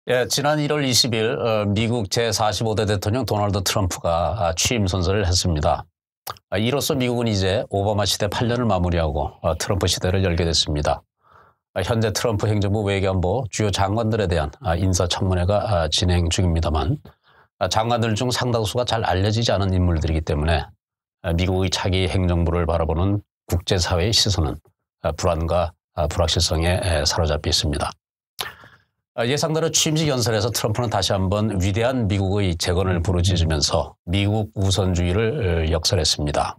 예, 지난 1월 20일 미국 제45대 대통령 도널드 트럼프가 취임 선서를 했습니다. 이로써 미국은 이제 오바마 시대 8년을 마무리하고 트럼프 시대를 열게 됐습니다. 현재 트럼프 행정부 외교안보 주요 장관들에 대한 인사청문회가 진행 중입니다만 장관들 중 상당수가 잘 알려지지 않은 인물들이기 때문에 미국의 차기 행정부를 바라보는 국제사회의 시선은 불안과 불확실성에 사로잡혀 있습니다. 예상대로 취임식 연설에서 트럼프는 다시 한번 위대한 미국의 재건을 부르짖으면서 미국 우선주의를 역설했습니다.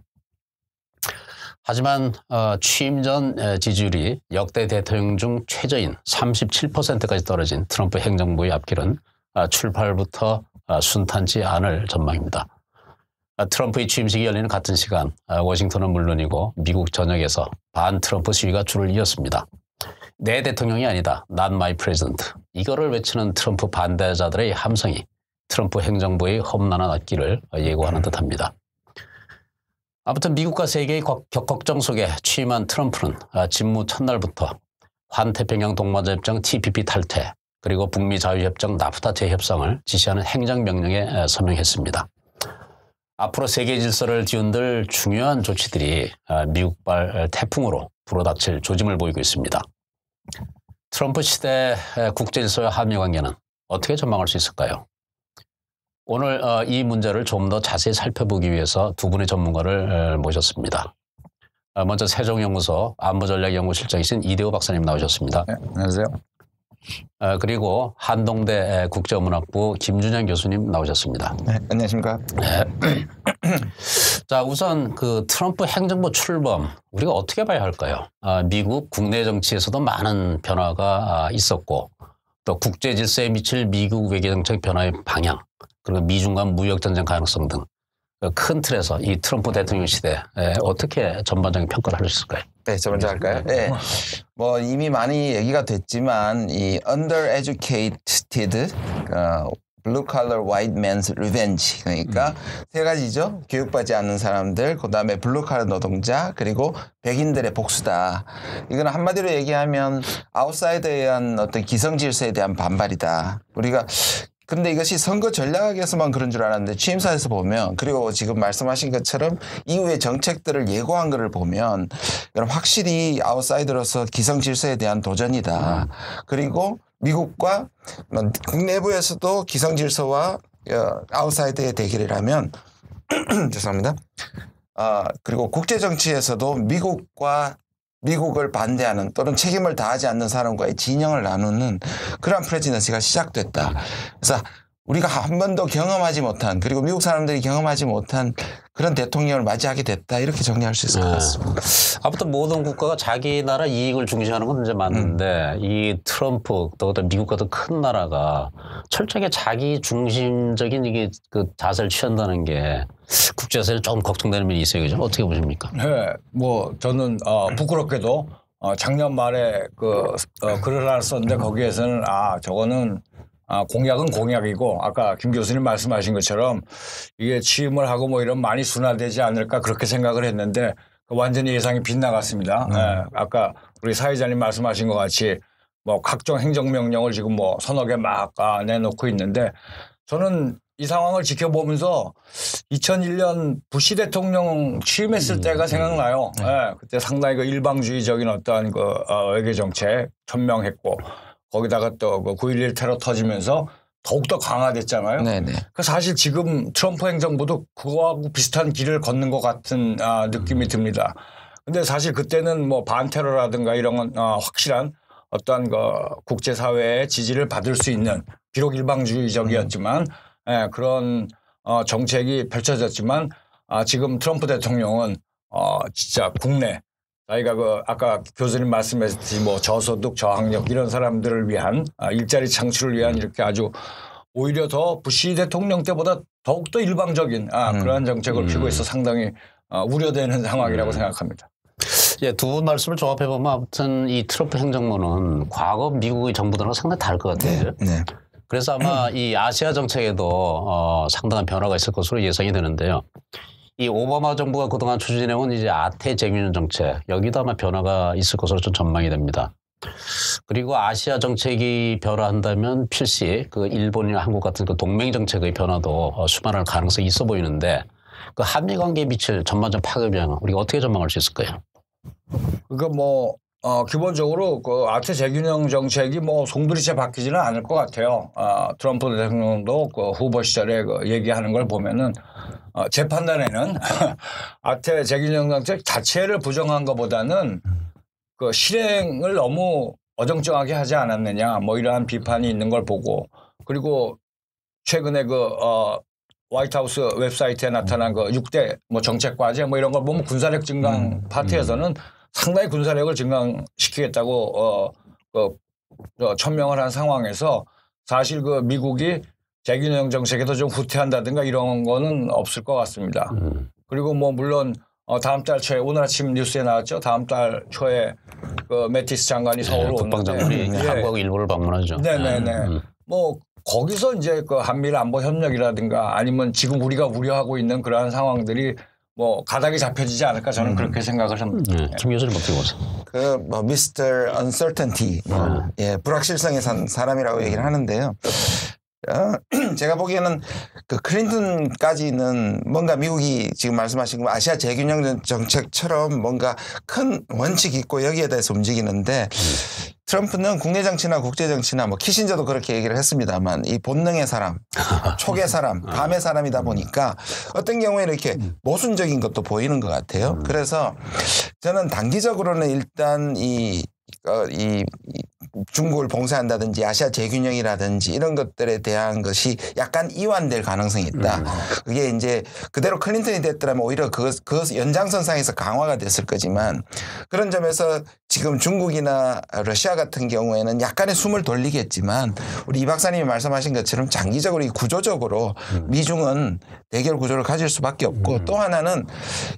하지만 취임 전 지지율이 역대 대통령 중 최저인 37%까지 떨어진 트럼프 행정부의 앞길은 출발부터 순탄치 않을 전망입니다. 트럼프의 취임식이 열리는 같은 시간 워싱턴은 물론이고 미국 전역에서 반 트럼프 시위가 줄을 이었습니다. 내 대통령이 아니다. Not my president. 이거를 외치는 트럼프 반대자들의 함성이 트럼프 행정부의 험난한 앞길을 예고하는 듯합니다. 아무튼 미국과 세계의 격걱정 속에 취임한 트럼프는 집무 첫날부터 환태평양 동반자협정 TPP 탈퇴 그리고 북미 자유협정 나프타 재협상을 지시하는 행정명령에 서명했습니다. 앞으로 세계 질서를 뒤흔들 중요한 조치들이 미국발 태풍으로 불어닥칠 조짐을 보이고 있습니다. 트럼프 시대 국제질서와 한미관계는 어떻게 전망할 수 있을까요? 오늘 이 문제를 좀 더 자세히 살펴보기 위해서 두 분의 전문가를 모셨습니다. 먼저 세종연구소 안보전략연구실장이신 이대호 박사님 나오셨습니다. 네, 안녕하세요. 그리고 한동대 국제문학부 김준영 교수님 나오셨습니다. 네, 안녕하십니까. 네. 자, 우선 그 트럼프 행정부 출범 우리가 어떻게 봐야 할까요? 미국 국내 정치에서도 많은 변화가 있었고 또 국제 질서에 미칠 미국 외교정책 변화의 방향 그리고 미중 간 무역전쟁 가능성 등 큰 틀에서 이 트럼프 대통령 시대에 어떻게 전반적인 평가를 할 수 있을까요? 네, 저 먼저 할까요? 네. 뭐 이미 많이 얘기가 됐지만 이 undereducated blue collar white man's revenge 그러니까 세 가지죠. 교육받지 않는 사람들, 그다음에 블루 칼라 노동자, 그리고 백인들의 복수다. 이건 한마디로 얘기하면 아웃사이더에 의한 어떤 기성 질서에 대한 반발이다. 우리가 근데 이것이 선거 전략에서만 그런 줄 알았는데 취임사에서 보면 그리고 지금 말씀하신 것처럼 이후의 정책들을 예고한 것을 보면 확실히 아웃사이더로서 기성 질서에 대한 도전이다. 그리고 미국과 국내부에서도 기성 질서와 아웃사이더의 대결이라면 죄송합니다. 그리고 국제 정치에서도 미국을 반대하는 또는 책임을 다하지 않는 사람과의 진영을 나누는 그런 프레지던시가 시작됐다. 그래서 우리가 한 번도 경험하지 못한 그리고 미국 사람들이 경험하지 못한 그런 대통령을 맞이하게 됐다. 이렇게 정리할 수 있을 것 같습니다. 아무튼 모든 국가가 자기 나라 이익을 중시하는 건 이제 맞는데 이 트럼프 또 미국 같은 큰 나라가 철저하게 자기 중심적인 이게 그 자세를 취한다는 게 국제사회에 조금 걱정되는 면이 있어요. 그죠? 어떻게 보십니까? 네, 뭐 저는 부끄럽게도 작년 말에 글을 하나 썼는데 거기에서는 저거는 공약은 공약이고 아까 김 교수님 말씀하신 것처럼 이게 취임을 하고 뭐 이런 많이 순화되지 않을까 그렇게 생각을 했는데 완전히 예상이 빗나갔습니다. 네, 아까 우리 사회자님 말씀하신 것 같이 뭐 각종 행정명령을 지금 뭐 서너 개 막 내놓고 있는데 저는 이 상황을 지켜보면서 2001년 부시 대통령 취임했을 때가 생각나요. 네, 그때 상당히 일방주의적인 어떠한 외교 정책 천명했고 거기다가 또 9.11 테러 터지면서 더욱더 강화됐잖아요. 네네. 사실 지금 트럼프 행정부도 그거하고 비슷한 길을 걷는 것 같은 느낌이 듭니다. 근데 사실 그때는 뭐 반테러라든가 이런 건 확실한 어떠한 국제사회의 지지를 받을 수 있는 비록 일방주의적이었지만 그런 정책이 펼쳐졌지만 지금 트럼프 대통령은 진짜 국내 자기가 아까 교수님 말씀하셨듯이 뭐 저소득 저학력 이런 사람들을 위한 일자리 창출을 위한 이렇게 아주 오히려 더 부시 대통령 때보다 더욱더 일방적인 그러한 정책을 피고 있어 상당히 우려되는 상황이라고 생각합니다. 예, 두 분 말씀을 종합해 보면 아무튼 이 트럼프 행정부는 과거 미국의 정부들하고 상당히 다를 것 같아요. 네. 그래서 아마 이 아시아 정책에도 상당한 변화가 있을 것으로 예상이 되는데요. 이 오바마 정부가 그동안 추진해온 이제 아태 재균형 정책 여기도 아마 변화가 있을 것으로 좀 전망이 됩니다. 그리고 아시아 정책이 변화한다면 필시 그 일본이나 한국 같은 그 동맹 정책의 변화도 수반할 가능성이 있어 보이는데 그 한미 관계에 미칠 전반적 파급 영향 우리가 어떻게 전망할 수 있을까요? 그러니까 뭐 기본적으로 그 아태 재균형 정책이 뭐 송두리째 바뀌지는 않을 것 같아요. 트럼프 대통령도 그 후보 시절에 그 얘기하는 걸 보면은 제 판단에는 아태 재균형 정책 자체를 부정한 것보다는 그 실행을 너무 어정쩡하게 하지 않았느냐 뭐 이러한 비판이 있는 걸 보고 그리고 최근에 그 화이트하우스 웹사이트에 나타난 그 6대 뭐 정책 과제 뭐 이런 걸 보면 군사력 증강 파트에서는 상당히 군사력을 증강시키겠다고 천명을 한 상황에서 사실 그 미국이 재균형 정책에도 좀 후퇴한다든가 이런 거는 없을 것 같습니다. 그리고 뭐 물론 다음 달 초에 오늘 아침 뉴스에 나왔죠. 다음 달 초에 그 매티스 장관이 서울 오는데 국방장관이 한국하고 일본을 방문하죠. 네네네. 뭐 거기서 이제 그 한미일 안보 협력이라든가 아니면 지금 우리가 우려하고 있는 그러한 상황들이 뭐 가닥이 잡혀지지 않을까 저는 그렇게 생각을 합니다. 김 교수님 어떻게 보세요? 그 뭐 미스터 언서턴티 예, 불확실성의 사람이라고 얘기를 하는데요. 제가 보기에는 그 클린턴까지는 뭔가 미국이 지금 말씀하신 거 아시아 재균형 정책처럼 뭔가 큰 원칙이 있고 여기에 대해서 움직이는데 트럼프는 국내 정치나 국제 정치나 뭐 키신저도 그렇게 얘기를 했습니다만 이 본능의 사람, 촉의 사람, 감의 사람이다 보니까 어떤 경우에는 이렇게 모순적인 것도 보이는 것 같아요. 그래서 저는 단기적으로는 일단 이 중국을 봉쇄한다든지 아시아 재균형이라든지 이런 것들에 대한 것이 약간 이완될 가능성이 있다. 그게 이제 그대로 클린턴이 됐더라면 오히려 그 연장선상에서 강화가 됐을 거지만 그런 점에서 지금 중국이나 러시아 같은 경우에는 약간의 숨을 돌리겠지만 우리 이 박사님이 말씀하신 것처럼 장기적으로 이 구조적으로 미중은 대결 구조를 가질 수밖에 없고 또 하나는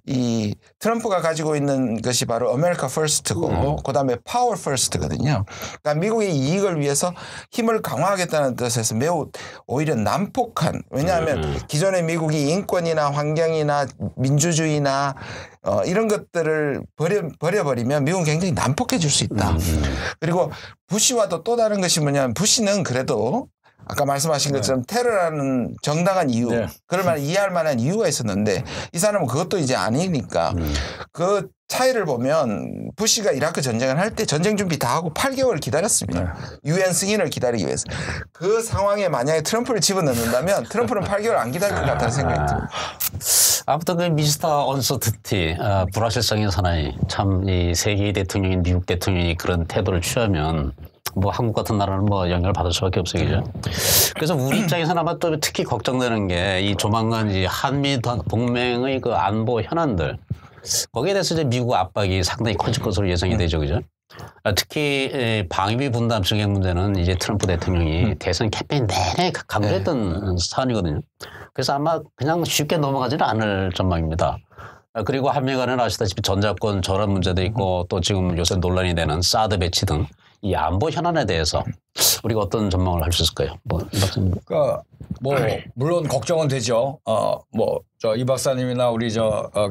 이 트럼프가 가지고 있는 것이 바로 아메리카 퍼스트고 그다음에 파워 퍼스트거든요. 그러니까 미국의 이익을 위해서 힘을 강화하겠다는 뜻에서 매우 오히려 난폭한 왜냐하면 기존의 미국이 인권이나 환경이나 민주주의나 이런 것들을 버려버리면 미국은 굉장히 난폭해질 수 있다. 그리고 부시와도 또 다른 것이 뭐냐면 부시는 그래도 아까 말씀하신 것처럼 테러라는 정당한 이유 그럴 만한 이해할 만한 이유가 있었는데 이 사람은 그것도 이제 아니니까 그 차이를 보면 부시가 이라크 전쟁을 할 때 전쟁 준비 다 하고 8개월 기다렸습니다. 유엔 승인을 기다리기 위해서. 그 상황에 만약에 트럼프를 집어넣는다면 트럼프는 8개월 안 기다릴 것 같다는 생각이 듭니다. 아무튼 그 미스터 언서티티 불확실성의 사나이 참 이 세계의 대통령인 미국 대통령이 그런 태도를 취하면 뭐 한국 같은 나라는 뭐 영향을 받을 수밖에 없어요, 그죠? 그래서 우리 입장에서는 아마 또 특히 걱정되는 게 이 조만간 이 한미 동맹의 그 안보 현안들 거기에 대해서 이제 미국 압박이 상당히 커질 것으로 예상이 되죠, 그죠? 특히 방위비 분담 증액 문제는 이제 트럼프 대통령이 대선 캠페인 내내 강조했던 사안이거든요. 그래서 아마 그냥 쉽게 넘어가지는 않을 전망입니다. 그리고 한미 간에는 아시다시피 전자권 저런 문제도 있고 또 지금 요새 논란이 되는 사드 배치 등 이 안보 현안에 대해서 우리가 어떤 전망을 할 수 있을까요? 그러니까 뭐 물론 걱정은 되죠. 뭐 저 이 박사님이나 우리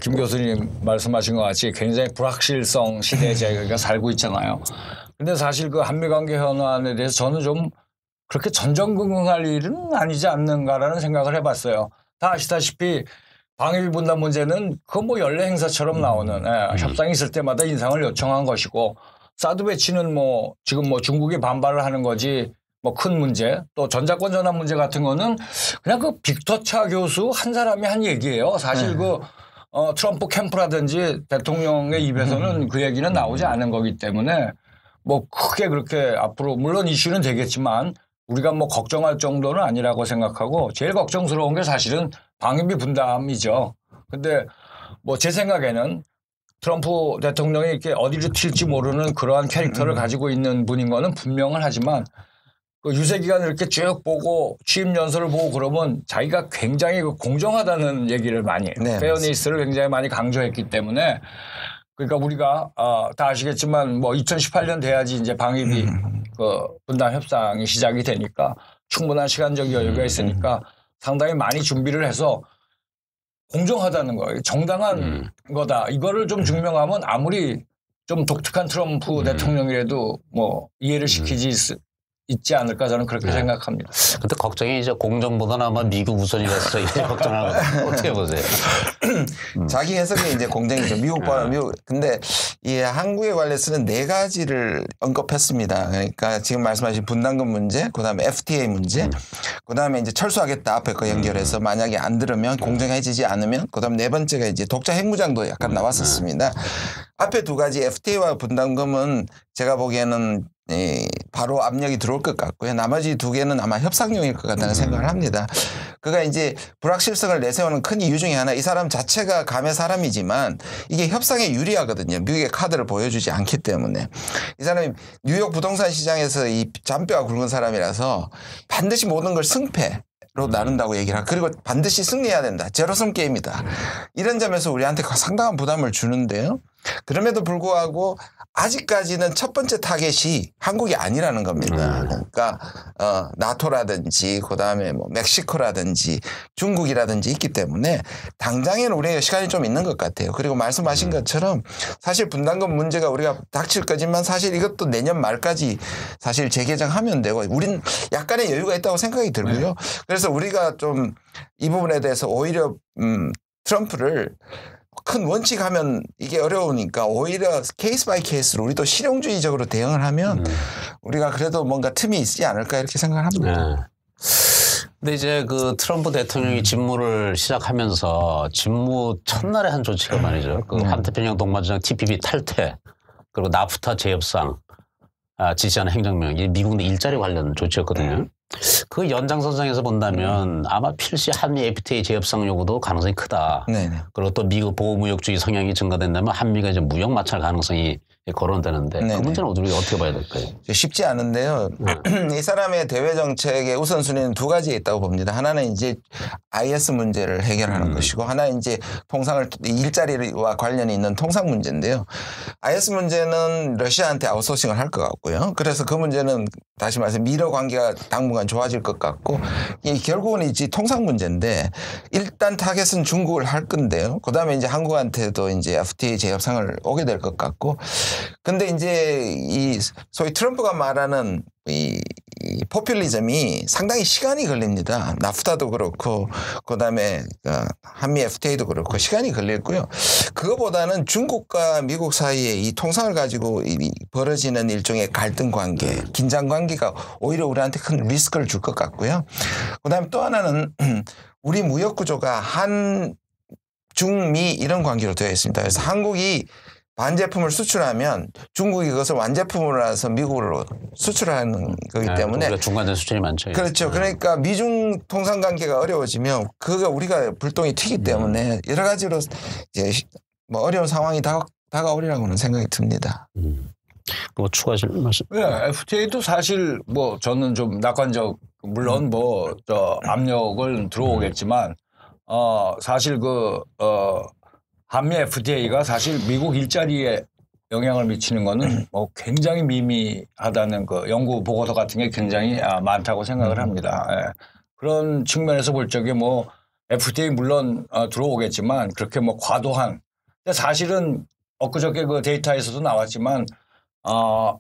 김 교수님 말씀하신 것 같이 굉장히 불확실성 시대에 저희가 살고 있잖아요. 근데 사실 그 한미 관계 현안에 대해서 저는 좀 그렇게 전전긍긍할 일은 아니지 않는가라는 생각을 해봤어요. 다 아시다시피 방위비 분담 문제는 그건 뭐 연례 행사처럼 나오는 협상이 있을 때마다 인상을 요청한 것이고 사드 배치는 뭐 지금 뭐 중국이 반발을 하는 거지 뭐 큰 문제 또 전자권 전환 문제 같은 거는 그냥 그 빅터 차 교수 한 사람이 한 얘기예요. 사실 그 트럼프 캠프라든지 대통령의 입에서는 그 얘기는 나오지 않은 거기 때문에 뭐 크게 그렇게 앞으로 물론 이슈는 되겠지만 우리가 뭐 걱정할 정도는 아니라고 생각하고 제일 걱정스러운 게 사실은 방위비 분담이죠. 근데 뭐 제 생각에는 트럼프 대통령이 이렇게 어디로 튈지 모르는 그러한 캐릭터를 가지고 있는 분인 거는 분명은 하지만 그 유세 기간을 이렇게 쭉 보고 취임 연설을 보고 그러면 자기가 굉장히 공정하다는 얘기를 많이 페어니스를 굉장히 많이 강조했기 때문에 그러니까 우리가 다 아시겠지만 뭐 2018년 돼야지 이제 방위비 그 분담 협상이 시작이 되니까 충분한 시간적 여유가 있으니까 상당히 많이 준비를 해서 공정하다는 거예요. 정당한 거다. 이거를 좀 증명하면 아무리 좀 독특한 트럼프 대통령이라도 뭐 이해를 시키지 있지 않을까 저는 그렇게 생각합니다. 근데 걱정이 이제 공정보다는 아마 미국 우선이라서 이제 걱정하고 어떻게 보세요? 자기 해석이 이제 공정이죠. 미국. 근데 이 한국에 관해서는 4가지를 언급했습니다. 그러니까 지금 말씀하신 분담금 문제, 그다음에 FTA 문제, 그다음에 이제 철수하겠다 앞에 거 연결해서 만약에 안 들으면 공정해지지 않으면, 그다음 4번째가 이제 독자 핵무장도 약간 나왔었습니다. 앞에 2가지 FTA와 분담금은 제가 보기에는 바로 압력이 들어올 것 같고요. 나머지 2개는 아마 협상용일 것 같다는 생각을 합니다. 그가 이제 불확실성을 내세우는 큰 이유 중에 하나, 이 사람 자체가 감의 사람이지만 이게 협상에 유리하거든요. 미국의 카드를 보여주지 않기 때문에. 이 사람이 뉴욕 부동산 시장에서 이 잔뼈가 굵은 사람이라서 반드시 모든 걸 승패로 나눈다고 얘기를 하고, 그리고 반드시 승리해야 된다. 제로섬 게임이다. 이런 점에서 우리한테 상당한 부담을 주는데요. 그럼에도 불구하고 아직까지는 첫 번째 타겟이 한국이 아니라는 겁니다. 그러니까 나토라든지 그다음에 뭐 멕시코라든지 중국이라든지 있기 때문에 당장에는 우리가 시간이 좀 있는 것 같아요. 그리고 말씀하신 것처럼 사실 분담금 문제가 우리가 닥칠 거지만 사실 이것도 내년 말까지 사실 재개정하면 되고, 우린 약간의 여유가 있다고 생각이 들고요. 그래서 우리가 좀 이 부분에 대해서 오히려 트럼프를 큰 원칙하면 이게 어려우니까 오히려 케이스 바이 케이스로 우리도 실용주의적으로 대응을 하면 우리가 그래도 뭔가 틈이 있지 않을까 이렇게 생각을 합니다. 근데 이제 그 트럼프 대통령이 직무를 시작하면서 직무 첫날에 한 조치가 말이죠. 그 환태평양 동반자장 TPP 탈퇴, 그리고 나프타 재협상 지시하는 행정명, 이게 미국 내 일자리 관련 조치였거든요. 그 연장선상에서 본다면 아마 필시 한미 FTA 재협상 요구도 가능성이 크다. 네네. 그리고 또 미국 보호무역주의 성향이 증가된다면 한미가 이제 무역 마찰 가능성이 거론되는데, 네네. 그 문제는 우리가 어떻게 봐야 될까요? 쉽지 않은데요. 이 사람의 대외 정책의 우선순위는 2가지에 있다고 봅니다. 하나는 이제 IS 문제를 해결하는 것이고, 하나는 이제 일자리와 관련이 있는 통상 문제인데요. IS 문제는 러시아한테 아웃소싱을 할 것 같고요. 그래서 그 문제는 다시 말해서 미러 관계가 당분간 좋아질 것 같고, 이 결국은 이제 통상 문제인데, 일단 타겟은 중국을 할 건데요. 그다음에 이제 한국한테도 이제 FTA 재협상을 오게 될 것 같고, 근데 이제 이 소위 트럼프가 말하는 이 포퓰리즘이 상당히 시간이 걸립니다. 나프타도 그렇고 그다음에 한미 FTA도 그렇고 시간이 걸렸고요. 그거보다는 중국과 미국 사이에 이 통상을 가지고 벌어지는 일종의 갈등 관계, 긴장 관계가 오히려 우리한테 큰 리스크를 줄 것 같고요. 그다음에 또 하나는 우리 무역 구조가 한, 중, 미 이런 관계로 되어 있습니다. 그래서 한국이 반제품을 수출하면 중국이 그것을 완제품으로 해서 미국으로 수출하는 거기 때문에 중간에 수출이 많죠. 그렇죠. 그러니까 미중 통상 관계가 어려워지면 그거 우리가 불똥이 튀기 때문에 여러 가지로 이제 뭐 어려운 상황이 다가오리라고는 생각이 듭니다. 뭐 추가하실 말씀? 네, FTA도 사실 뭐 저는 좀 낙관적, 물론 뭐 저 압력을 들어오겠지만 사실 한미 FTA가 사실 미국 일자리에 영향을 미치는 거는 뭐 굉장히 미미하다는 그 연구 보고서 같은 게 굉장히 많다고 생각을 합니다. 예. 그런 측면에서 볼 적에 뭐 FTA 물론 들어오겠지만 그렇게 뭐 과도한, 근데 사실은 엊그저께 그 데이터에서도 나왔지만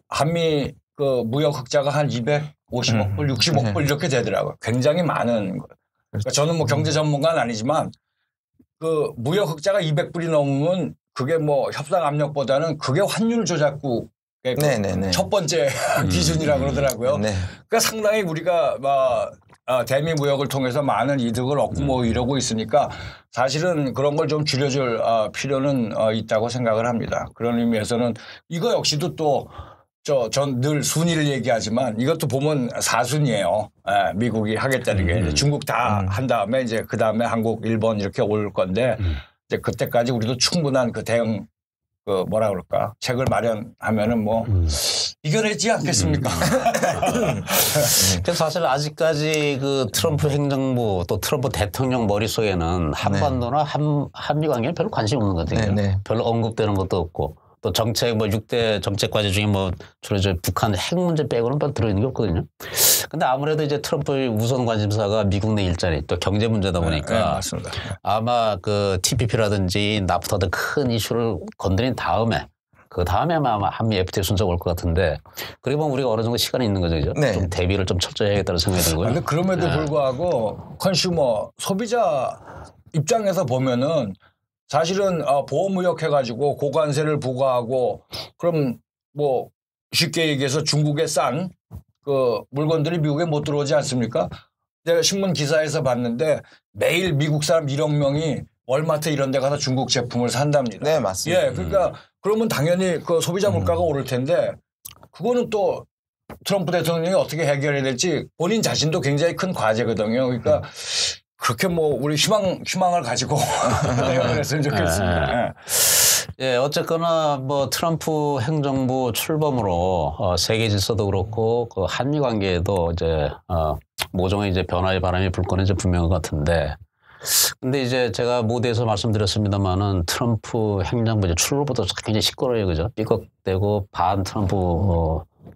한미 그 무역 흑자가 한 250억 불, 60억 불 이렇게 되더라고요. 굉장히 많은 거. 그러니까 저는 뭐 경제 전문가는 아니지만 그 무역 흑자가 200불이 넘으면 그게 뭐 협상 압력보다는 그게 환율 조작국의 첫 번째 기준이라 그러더라고요. 네. 그러니까 상당히 우리가 대미 무역을 통해서 많은 이득을 얻고 뭐 이러고 있으니까 사실은 그런 걸 좀 줄여줄 필요는 있다고 생각을 합니다. 그런 의미에서는 이거 역시도 또 전 늘 순위를 얘기하지만 이것도 보면 4순위예요. 미국이 하겠다는 게 중국 다 한 다음에 이제 그 다음에 한국, 일본 이렇게 올 건데 이제 그때까지 우리도 충분한 그 대응 뭐라 그럴까 책을 마련하면은 뭐 이겨내지 않겠습니까? 그래서 사실 아직까지 그 트럼프 행정부 또 트럼프 대통령 머릿속에는 한반도나 한미 관계에 별로 관심이 없는 것 같아요. 네네. 별로 언급되는 것도 없고. 또 정책 6대 정책 과제 중에 주로 북한 핵 문제 빼고는 별 들어있는 게 없거든요. 근데 아무래도 이제 트럼프의 우선 관심사가 미국 내 일자리 또 경제 문제다 보니까 맞습니다. 아마 그 TPP라든지 나프타 등 큰 이슈를 건드린 다음에 그 다음에 아마 한미 FTA 순서가 올 것 같은데 그리고 보면 우리가 어느 정도 시간이 있는 거죠. 그죠? 네. 좀 대비를 좀 철저히 해야겠다는 생각이 들고요. 근데 그럼에도 불구하고 컨슈머 소비자 입장에서 보면은 사실은 보호무역 해가지고 고관세를 부과하고 그럼 뭐 쉽게 얘기해서 중국에 싼 그 물건들이 미국에 못 들어오지 않습니까? 제가 신문 기사에서 봤는데 매일 미국 사람 1억 명이 월마트 이런 데 가서 중국 제품을 산답니다. 네, 맞습니다. 예, 그러니까 그러면 당연히 그 소비자 물가가 오를 텐데 그거는 또 트럼프 대통령이 어떻게 해결해야 될지 본인 자신도 굉장히 큰 과제거든요. 그러니까 그렇게 뭐 우리 희망을 가지고 해결했으면 좋겠습니다. 예, 어쨌거나 뭐 트럼프 행정부 출범으로 세계 질서도 그렇고 그 한미 관계에도 이제 모종의 이제 변화의 바람이 불 거는 이제 분명한 것 같은데, 근데 이제 제가 모두에서 말씀드렸습니다만은 트럼프 행정부 이제 출범부터 굉장히 시끄러워요, 그죠? 삐걱대고 반 트럼프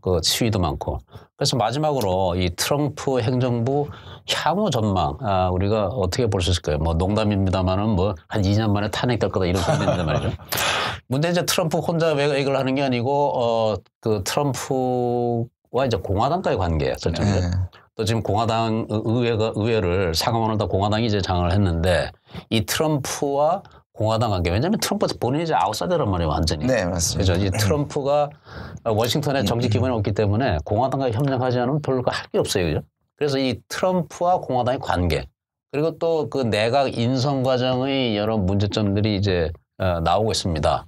그 시위도 많고. 그래서 마지막으로 이 트럼프 행정부 향후 전망, 우리가 어떻게 볼 수 있을까요? 뭐 농담입니다만은 뭐 한 2년 만에 탄핵될 거다 이런 소리 있는데 말이죠. 문제는 이제 트럼프 혼자 왜 이걸 하는 게 아니고, 그 트럼프와 이제 공화당과의 관계예요, 설정이죠. 또 지금 공화당 의회를 상원을 다 공화당이 이제 장을 했는데 이 트럼프와 공화당 관계. 왜냐하면 트럼프 본인이 이제 아웃사이더란 말이에요, 완전히. 네, 맞습니다. 그죠. 이 트럼프가 워싱턴에 정치 기반이 없기 때문에 공화당과 협력하지 않으면 별로 할 게 없어요, 그죠. 그래서 이 트럼프와 공화당의 관계, 그리고 또 그 내각 인선 과정의 여러 문제점들이 이제 나오고 있습니다.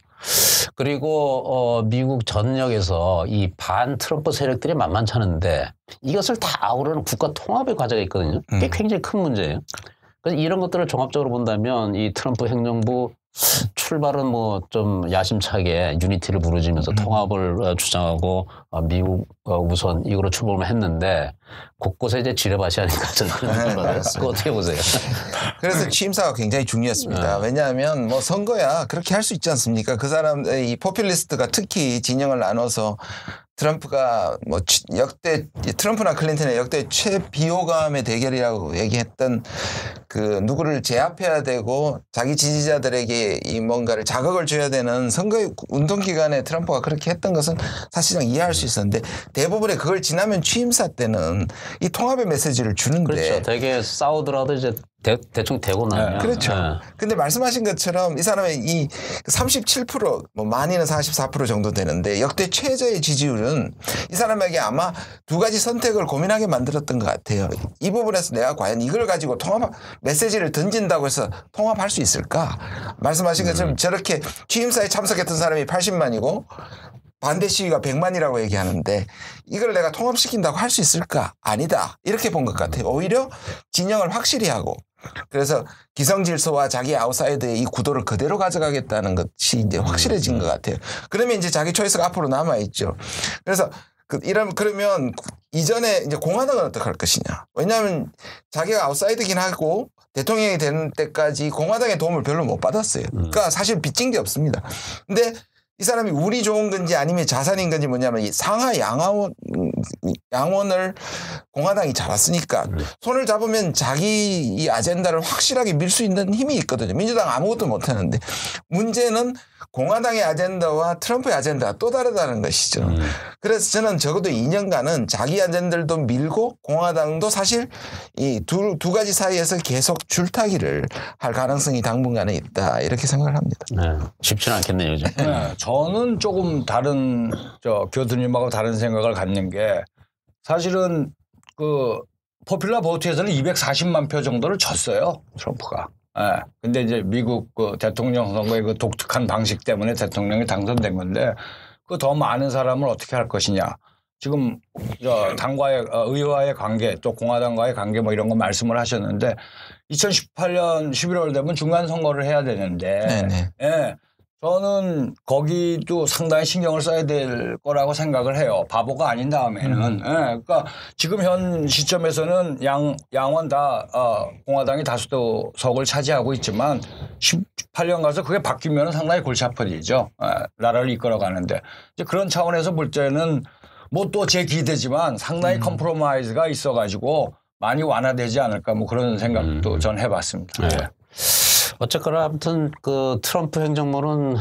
그리고 미국 전역에서 이 반 트럼프 세력들이 만만치 않은데 이것을 다 아우르는 국가 통합의 과제가 있거든요. 그게 굉장히 큰 문제예요. 그래서 이런 것들을 종합적으로 본다면 이 트럼프 행정부 출발은 뭐 좀 야심차게 유니티를 부르짖으면서 통합을 주장하고 미국 우선 이거로 출범을 했는데 곳곳에 이제 지뢰밭이 아닌가 저는 그런 생각을 받아요. 그거 어떻게 보세요? 그래서 취임사가 굉장히 중요했습니다. 왜냐하면 뭐 선거야 그렇게 할 수 있지 않습니까? 그 사람 이 포퓰리스트가 특히 진영을 나눠서 트럼프가 뭐 역대 트럼프나 클린턴의 역대 최비호감의 대결이라고 얘기했던 그 누구를 제압해야 되고 자기 지지자들에게 이 뭔가를 자극을 줘야 되는 선거 운동 기간에 트럼프가 그렇게 했던 것은 사실상 이해할 수 있었는데 대부분의 그걸 지나면 취임사 때는 이 통합의 메시지를 주는데 그렇죠. 되게 싸우더라도 이제 대충 되고 나면. 그렇죠. 근데 말씀하신 것처럼 이 사람의 이 37% 뭐 많이는 44% 정도 되는데 역대 최저의 지지율은 이 사람에게 아마 두 가지 선택을 고민하게 만들었던 것 같아요. 이 부분에서 내가 과연 이걸 가지고 통합 메시지를 던진다고 해서 통합할 수 있을까? 말씀하신 것처럼 저렇게 취임사에 참석했던 사람이 80만이고 반대 시위가 100만이라고 얘기하는데 이걸 내가 통합시킨다고 할 수 있을까? 아니다. 이렇게 본 것 같아요. 오히려 진영을 확실히 하고 그래서 기성질서와 자기 아웃사이드의 이 구도를 그대로 가져가겠다는 것이 이제 확실해진 것 같아요. 그러면 이제 자기 초이스가 앞으로 남아있죠. 그래서 그러면 이전에 이제 공화당은 어떻게 할 것이냐. 왜냐하면 자기가 아웃사이드긴 하고 대통령이 되는 때까지 공화당의 도움을 별로 못 받았어요. 그러니까 사실 빚진 게 없습니다. 근데 이 사람이 운이 좋은 건지 아니면 자산인 건지 뭐냐면 이 상하 양원을 공화당이 잡았으니까 손을 잡으면 자기 이 아젠다를 확실하게 밀 수 있는 힘이 있거든요. 민주당 아무것도 못하는데 문제는 공화당의 아젠다와 트럼프의 아젠다가 또 다르다는 것이죠. 그래서 저는 적어도 2년간은 자기 아젠다들도 밀고 공화당도 사실 이 두 가지 사이에서 계속 줄타기를 할 가능성이 당분간에 있다 이렇게 생각을 합니다. 네, 쉽지는 않겠네요, 요즘. 네, 저는 조금 다른 교수님하고 다른 생각을 갖는 게 사실은 그 포퓰러 보트에서는 240만 표 정도를 졌어요, 트럼프가. 예. 근데 이제 미국 그 대통령 선거의 그 독특한 방식 때문에 대통령이 당선된 건데 그 더 많은 사람을 어떻게 할 것이냐. 지금 당과의 의회와의 관계 또 공화당과의 관계 뭐 이런 거 말씀을 하셨는데 2018년 11월 되면 중간 선거를 해야 되는데 네네. 예. 저는 거기도 상당히 신경을 써야 될 거라고 생각을 해요. 바보가 아닌 다음에는. 예, 그러니까 지금 현 시점에서는 양원 다 공화당이 다수석을 차지하고 있지만 18년 가서 그게 바뀌면 상당히 골치 아파지죠. 나라를 이끌어가는데. 이제 그런 차원에서 볼 때는 뭐 또 제 기대지만 상당히 컴프로마이즈가 있어가지고 많이 완화되지 않을까 뭐 그런 생각도 전 해봤습니다. 네. 어쨌거나 아무튼 그 트럼프 행정부는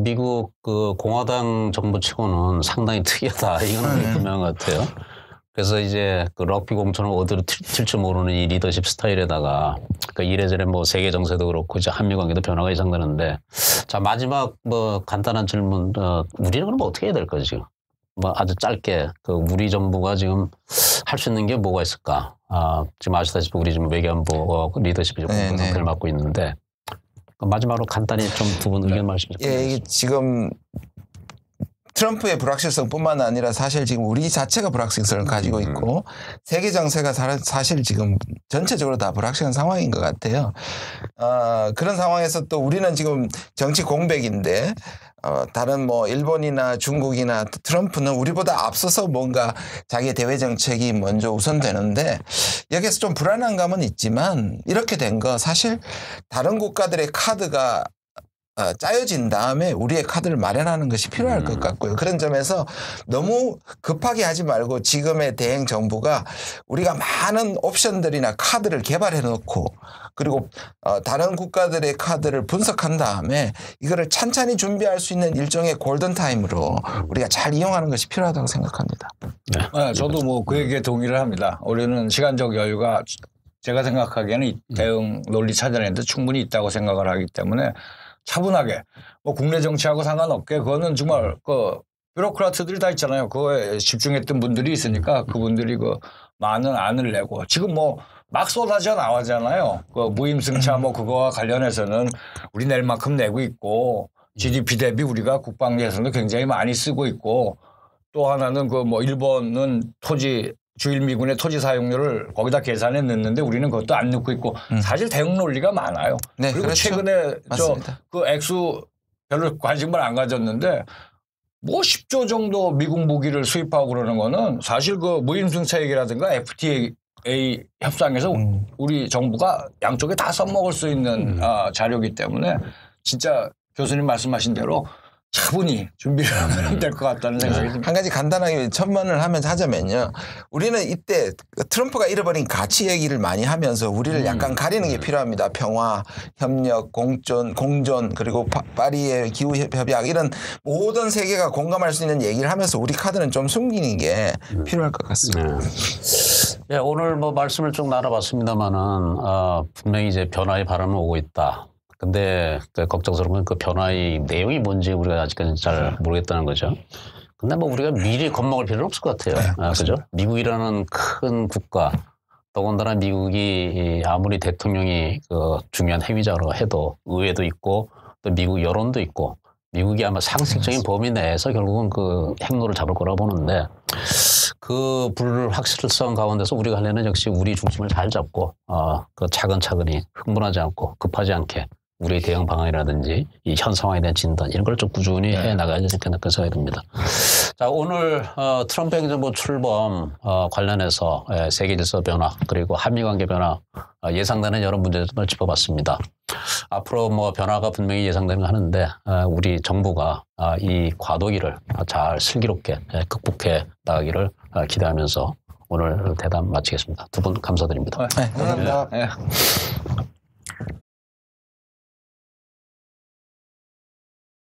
미국 그 공화당 정부치고는 상당히 특이하다. 이거는 분명한 것 같아요. 그래서 이제 그 럭비 공천을 어디로 튈 줄 모르는 이 리더십 스타일에다가 그 이래저래 뭐 세계 정세도 그렇고 이제 한미 관계도 변화가 예상되는데 자 마지막 뭐 간단한 질문 우리는 그럼 어떻게 해야 될 거지 지금? 뭐 아주 짧게 그 우리 정부가 지금 할 수 있는 게 뭐가 있을까? 지금 아시다시피 우리 지금 외교안보 리더십이 공동 상태를 맡고 있는데 마지막으로 간단히 좀 두 분 의견 말씀 좀 예, 이게 지금 트럼프의 불확실성뿐만 아니라 사실 지금 우리 자체가 불확실성을 가지고 있고 세계 정세가 사실 지금 전체적으로 다 불확실한 상황인 것 같아요. 그런 상황에서 또 우리는 지금 정치 공백인데 다른 뭐 일본이나 중국이나 트럼프는 우리보다 앞서서 뭔가 자기의 대외 정책이 먼저 우선되는데 여기에서 좀 불안한 감은 있지만 이렇게 된 거 사실 다른 국가들의 카드가 짜여진 다음에 우리의 카드를 마련하는 것이 필요할 것 같고요. 그런 점에서 너무 급하게 하지 말고 지금의 대행 정부가 우리가 많은 옵션들이나 카드를 개발해 놓고 그리고 다른 국가들의 카드를 분석한 다음에 이거를 찬찬히 준비할 수 있는 일종의 골든타임으로 우리가 잘 이용하는 것이 필요하다고 생각합니다. 네, 저도 뭐 그 얘기에 동의를 합니다. 우리는 시간적 여유가 제가 생각하기에는 대응 논리 찾아내는데 충분히 있다고 생각을 하기 때문에 차분하게 뭐 국내 정치하고 상관없게 그거는 정말 그 뷰로크라트들이 다 있잖아요. 그거에 집중했던 분들이 있으니까 그분들이 그 많은 안을 내고 지금 뭐 막 쏟아져 나와잖아요. 그 무임승차 뭐 그거와 관련해서는 우리 낼 만큼 내고 있고 GDP 대비 우리가 국방 예산도 굉장히 많이 쓰고 있고 또 하나는 그 뭐 일본은 토지 주일미군의 토지 사용료를 거기다 계산해 넣는데 우리는 그것도 안 넣고 있고 사실 대응 논리가 많아요. 네, 그리고 그렇죠. 최근에 맞습니다. 그 액수 별로 관심을 안 가졌는데 뭐 10조 정도 미국 무기를 수입하고 그러는 거는 사실 그 무임승차 얘기라든가 FTA 협상에서 우리 정부가 양쪽에 다 써먹을 수 있는 자료이기 때문에 진짜 교수님 말씀하신 대로 차분히 준비를 하면 될 것 같다는 생각이 듭니다. 한 가지 간단하게 첨언을 하자면요. 우리는 이때 트럼프가 잃어버린 가치 얘기를 많이 하면서 우리를 약간 가리는 게 필요합니다. 평화, 협력, 공존 그리고 파리의 기후협약 이런 모든 세계가 공감할 수 있는 얘기를 하면서 우리 카드는 좀 숨기는 게 필요할 것 같습니다. 네, 오늘 뭐 말씀을 쭉 나눠봤습니다만은 분명히 이제 변화의 바람은 오고 있다. 근데 걱정스러운 건 그 변화의 내용이 뭔지 우리가 아직까지 잘 모르겠다는 거죠. 근데 뭐 우리가 미리 겁먹을 필요는 없을 것 같아요. 그죠? 미국이라는 큰 국가, 더군다나 미국이 아무리 대통령이 그 중요한 행위자로 해도 의회도 있고 또 미국 여론도 있고 미국이 아마 상식적인 범위 내에서 결국은 그 행로를 잡을 거라고 보는데 그 불확실성 가운데서 우리가 하려는 역시 우리 중심을 잘 잡고 그 차근차근히 흥분하지 않고 급하지 않게 우리의 대응 방안이라든지 이 현 상황에 대한 진단 이런 걸 좀 꾸준히 해 나가야 되지 않을까 생각이 듭니다. 자, 오늘 트럼프 행정부 출범 관련해서 세계 질서 변화 그리고 한미 관계 변화 예상되는 여러 문제점을 짚어봤습니다. 앞으로 뭐 변화가 분명히 예상되는 하는데 우리 정부가 이 과도기를 잘 슬기롭게 극복해 나가기를 기대하면서 오늘 대담 마치겠습니다. 두 분 감사드립니다. 네, 감사합니다. 네.